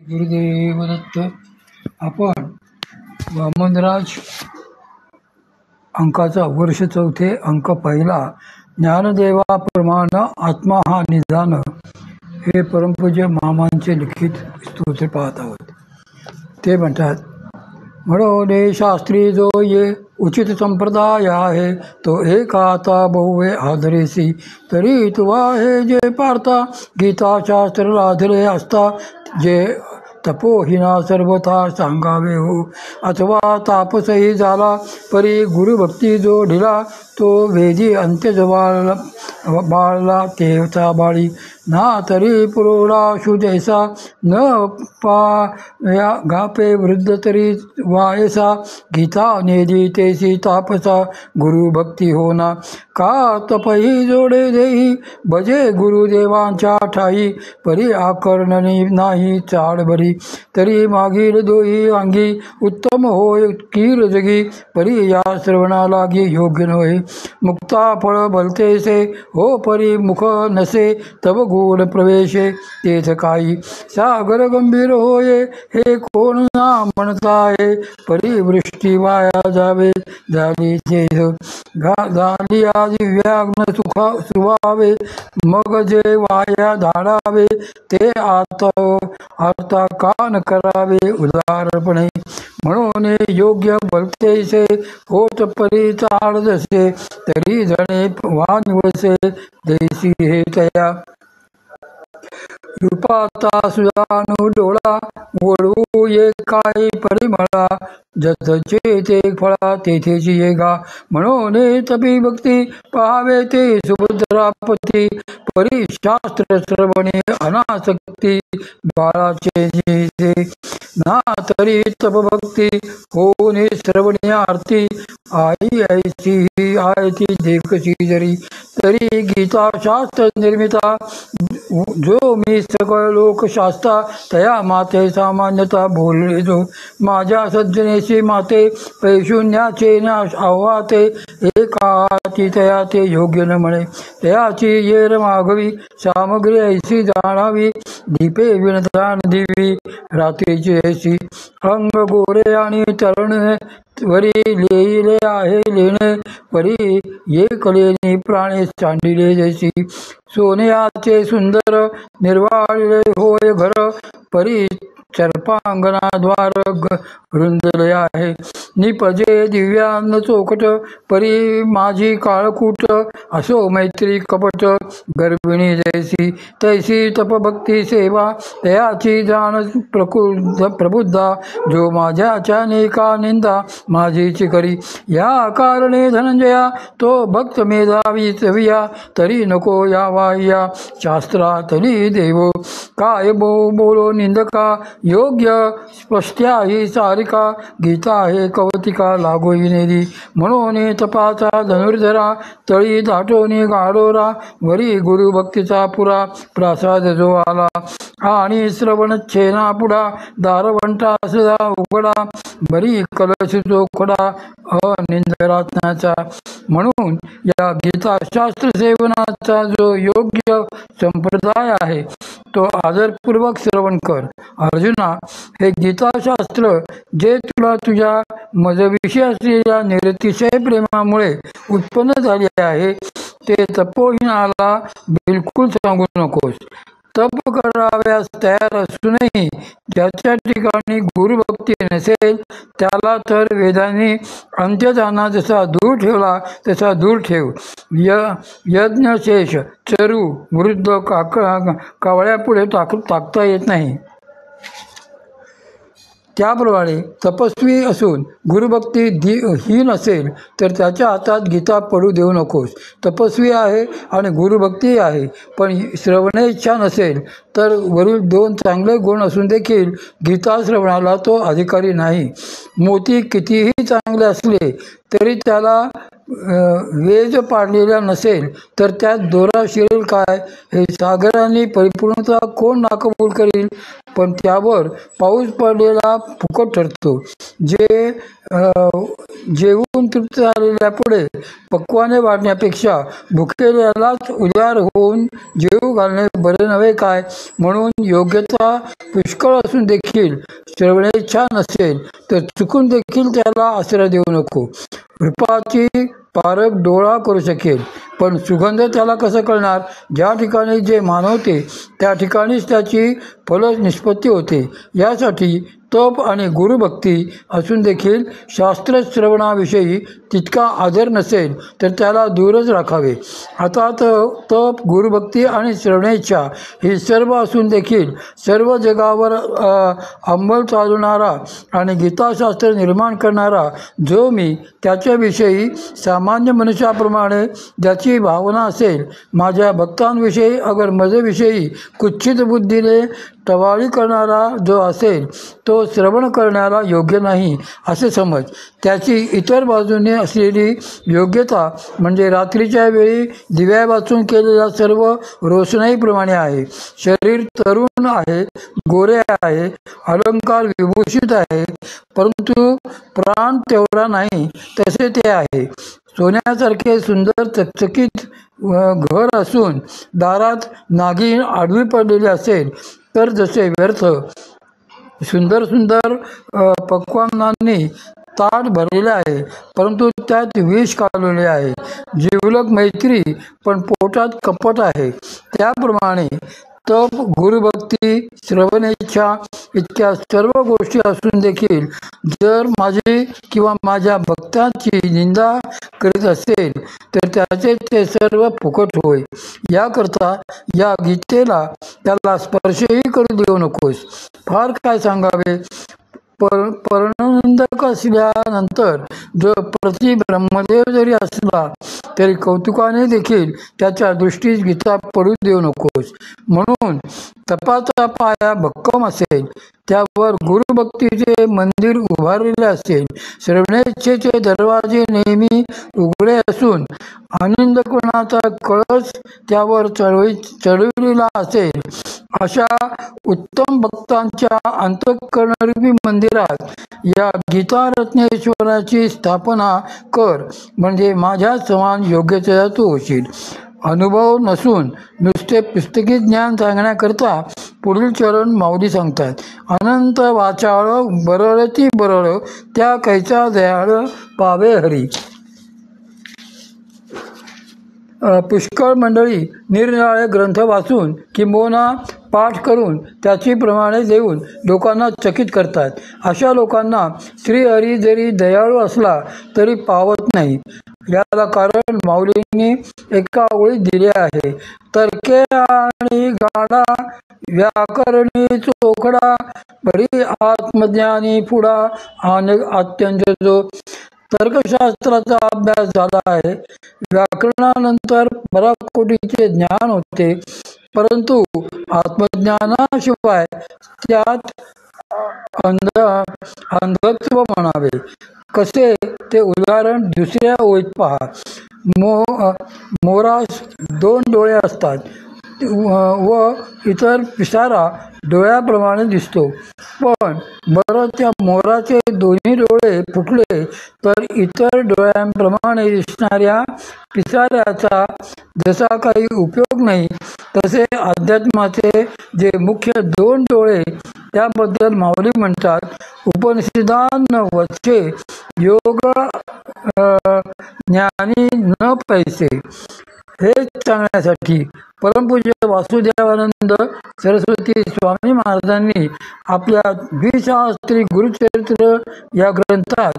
गुरुदेव दत्त. आपण वामनराज अंकाचा वर्ष चौथे अंक पहिला ज्ञानदेवाप्रमाण आत्मा हा निधान हे परमपूज्य मामांचे लिखित स्तोत्र पाहत आहोत. ते म्हणतात, म्हणून शास्त्री जो ये उचित संप्रदाय आहे तो एका आता बहुवे आदरेसी तरी तुवा हे जे पार्था गीता शास्त्र लाधले असता जे तपोहिना सर्वथा सांगावे हो. अथवा तापसही झाला परी गुरुभक्ती जो ढिला तो वेदी अंत्यज बाळला तेचा बाळी ना तरी पुरोडाशु जैसा न पाया गापे वृद्ध तरी वायसा गीता नेदी तेसी तापसा गुरुभक्ती होना का तपही जोडे देही भजे गुरुदेवांच्या ठाई परी आकर्णनी नाही चाड बरी तरी मागील दोही अंगी उत्तम होय कीर जगी परी या श्रवणा लागी योग्य नव्हे मुक्ता फळ भलतेसे हो परी मुख नसे तव गुण प्रवेशे तेथ काही सागर गंभीर होये हे कोण ना म्हणताय परी वृष्टी वाया जावे झाली झाली आधी व्याग्न सुवावे मग जे वाया धाडावे ते आता कान करावे उदारपणे म्हणून योग्य भलतेसे होत परी चाड जसे तरी जणे वानिवसे देशी हे तया रूपाता सुदानु डोळा वळवू ये काय परिमळा जतचे ते फळा तेथेची येगा म्हणून तपी भक्ती पाहावे ते सुभद्रापती परी शास्त्र श्रवणे अनासक्ती बाळाचे जिथे ना तरी तपभक्ती होऊन श्रवणी आरती आई ऐसी आय ती देखशी जरी तरी गीता शास्त्र निर्मिता जो मी सकळ लोकशास्ता तया माते सामान्यता बोलले जो माझ्या सज्जनेशी माते पैशून्याचे आव्हाते एकाची तया ते योग्य न म्हणे तयाची येर मागवी सामग्री ऐशी जाणावी दीपे विणदान दिवी रात्रीची ऐशी अंग गोरे आणि तरुण वरी लिहिले आहे लेणे परी ये कलेने प्राणे सांडिले जैसी सोन्याचे सुंदर निर्वाळले होय घर परी सर्पांगणाद्वार रुंदले आहे निपजे दिव्यान्न चोकट परी माझी काळकूट असो मैत्री कपट गर्भिणी जैसी तैसी तपभक्ती सेवा तयाची जाण प्रबुद्धा जो माझ्याच्या नेका निंदा माझीची करी या कारणे धनंजया तो भक्त मेधावी चविया तरी नको यावा या शास्त्रातली देव काय बोलो निंदका योग्य स्पष्ट्या ही सारिका गीता हे कवतिका लागोही नेदी म्हणून तपाचा धनुर्धरा तळी दाटोनी गाडोरा वरी गुरुभक्तीचा पुरा प्रसाद जो आला आणि श्रवण छेना पुढा दारवंटा सदा उघडा बरी कलश जो खडा अनिंदरात्नाचा म्हणून या गीता शास्त्र सेवनाचा जो योग्य संप्रदाय आहे तो आदरपूर्वक श्रवण कर. अर्जुना, हे गीताशास्त्र जे तुला तुझ्या मजविषयी असलेल्या निरतिशय प्रेमामुळे उत्पन्न झाले आहे ते तपोहीनाला बिलकुल सांगू नकोस. तप कराव्यास तयार असूनही ज्याच्या ठिकाणी गुरुभक्ती नसेल त्याला तर वेदांनी अंत्यजाना जसा दूर ठेवला तसा दूर ठेव. यज्ञशेष चरू वृद्ध कावळ्यापुढे टाकता येत नाही त्याप्रमाणे तपस्वी असून गुरुभक्ती हीन असेल तर त्याच्या हातात गीता पडू देऊ नकोस. तपस्वी आहे आणि गुरुभक्ती आहे पण श्रवणेच्छा नसेल तर वरील दोन चांगले गुण असून देखील गीता श्रवणाला तो अधिकारी नाही. मोती कितीही चांगले असले तरी त्याला वेज पाडलेला नसेल तर त्यात दोरा शिरेल काय. हे सागरांनी परिपूर्णता कोण नाकबूल करील. पण त्यावर पाऊस पडलेला फुकट ठरतो. जे जेवून तृप्त झालेल्या पुढे पक्वाने वाढण्यापेक्षा भुकेल्यालाच उदार होऊन जेवू घालणे बरे नव्हे काय. म्हणून योग्यता पुष्कळ असून देखील श्रवणेच्छा नसेल तर चुकून देखील त्याला आश्रय देऊ नको. रूपाची पारख डोळा करू शकेल, पण सुगंध त्याला कसं कळणार. ज्या ठिकाणी जे मानवते त्या ठिकाणीच त्याची फलनिष्पत्ती होते. यासाठी तप आणि गुरुभक्ती असून देखील शास्त्रश्रवणाविषयी तितका आदर नसेल तर त्याला दूरच राखावे. आता तप, गुरुभक्ती आणि श्रवणेच्छा ही सर्व असून देखील सर्व जगावर अंमल चालवणारा आणि गीताशास्त्र निर्माण करणारा जो मी, त्याच्याविषयी सामान्य मनुष्याप्रमाणे ज्याची भावना असेल, माझ्या भक्तांविषयी अगर मजेविषयी कुच्छित बुद्धीने टवाळी करणारा जो असेल तो श्रवण करण्याला योग्य नाही असे समज. त्याची इतर बाजूने असलेली योग्यता म्हणजे रात्रीच्या वेळी दिव्यावाचून केलेल्या सर्व रोषणाईप्रमाणे आहे. शरीर तरुण आहे, गोरे आहे, अलंकार विभूषित आहे, परंतु प्राण तेवढा नाही तसे ते आहे. सोन्यासारखे सुंदर चकचकीत घर असून दारात नागिन आडवी पडलेली असेल तर जसे व्यर्थ. सुंदर सुंदर पक्वान्नांनी ताट भरलेले आहे, परंतु त्यात विष कालवले आहे. जिवलग मैत्री पण पोटात कपट आहे. त्याप्रमाणे तप, गुरुभक्ती, श्रवणेच्छा इतक्या सर्व गोष्टी असून देखील जर माझी किंवा माझ्या भक्तांची निंदा करीत असेल तर त्याचे ते सर्व फुकट होय. याकरता या गीतेला त्याला स्पर्शही करू देऊ नकोस. फार काय सांगावे. परनिंदक असल्यानंतर जो प्रति ब्रह्मदेव जरी असला तरी कौतुकाने देखील त्याच्या दृष्टीस गीता पडू देऊ नकोस. म्हणून तपाचा पाया भक्कम असेल, त्यावर गुरुभक्तीचे मंदिर उभारलेले असेल, श्रवणेच्छेचे दरवाजे नेहमी उघडे असून आनंदकोणाचा कळस त्यावर चढविलेला असेल, अशा उत्तम भक्तांच्या अंतःकरणरूपी मंदिरात या गीतारत्नेश्वराची स्थापना कर, म्हणजे माझ्या समान योग्यतेचा तू होशील. अनुभव नसून नुसते पुस्तकी ज्ञान सांगण्याकरता पुढील चरण माऊली सांगतात. अनंत वाचाळ बरळती बरळ त्या कैचा दयाळ पावे हरी. पुष्कळ मंडळी निरनिराळे ग्रंथ वाचून किंबहुना पाठ करून त्याची प्रमाणे देऊन लोकांना चकित करतात. अशा लोकांना श्रीहरी जरी दयाळू असला तरी पावत नाही. याला कारण माऊलींनी एका ओळीत दिले आहे. तर्के आणि गाडा व्याकरणी चोखडा बरी आत्मज्ञानी पुढा आणि अत्यंत जो. तर्कशास्त्राचा अभ्यास झाला आहे. व्याकरणानंतर पराकोटीचे ज्ञान होते, परंतु आत्मज्ञानाशिवाय त्यात अंधत्व म्हणावे. कसे ते उदाहरण दुसऱ्या ओळीत पहा. मोरास 2 डोळे असतात व इतर पिसारा डोळ्याप्रमाणे दिसतो. पण बरं, त्या मोराचे दोन्ही डोळे फुटले तर इतर डोळ्यांप्रमाणे दिसणाऱ्या पिसाऱ्याचा जसा काही उपयोग नाही, तसे अध्यात्माचे जे मुख्य 2 डोळे त्याबद्दल माऊली म्हणतात. उपनिषदान वचे योग ज्ञानी न पैसे. हेच सांगण्यासाठी परमपूज्य वासुदेवानंद सरस्वती स्वामी महाराजांनी आपल्या द्विशास्त्री गुरुचरित्र या ग्रंथात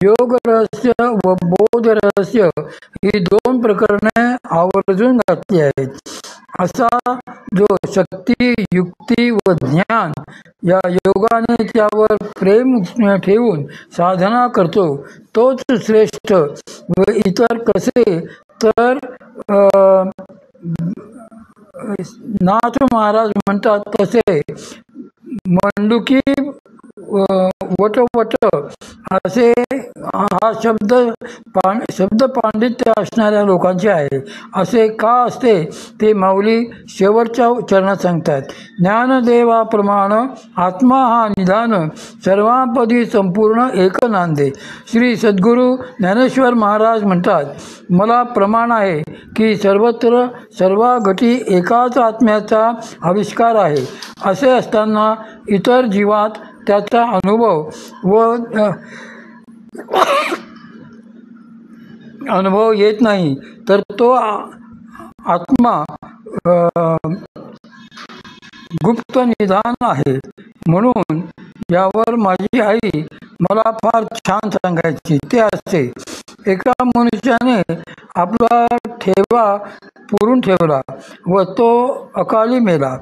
योग रहस्य व बोध रहस्य ही 2 प्रकरणे आवर्जून घातली आहेत. असा जो शक्ती, युक्ती व ज्ञान या योगाने त्यावर प्रेम ठेवून साधना करतो तोच श्रेष्ठ. व इतर कसे तर नाथ महाराज म्हणतात तसे मंडुकी वटवट असे हा शब्द पांडित्य असणाऱ्या लोकांचे आहे. असे का असते ते माऊली शेवटच्या चरणात सांगतात. ज्ञानदेवाप्रमाण आत्मा हा निधान सर्वांपदी संपूर्ण एक नांदे. श्री सद्गुरू ज्ञानेश्वर महाराज म्हणतात, मला प्रमाण आहे की सर्वत्र सर्व घटी एकाच आत्म्याचा आविष्कार आहे. असे असताना इतर जीवात त्याचा अनुभव येत नाही, तर तो आत्मा गुप्त निधान आहे. म्हणून यावर माझी आई मला फार छान सांगायची. ते असे, एका मनुष्याने आपला ठेवा पुरून ठेवला व तो अकाली मेला,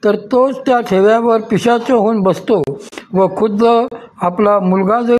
तर तोच त्या ठेव्यावर पिशाच होऊन बसतो व खुद्द आपला मुलगा जरी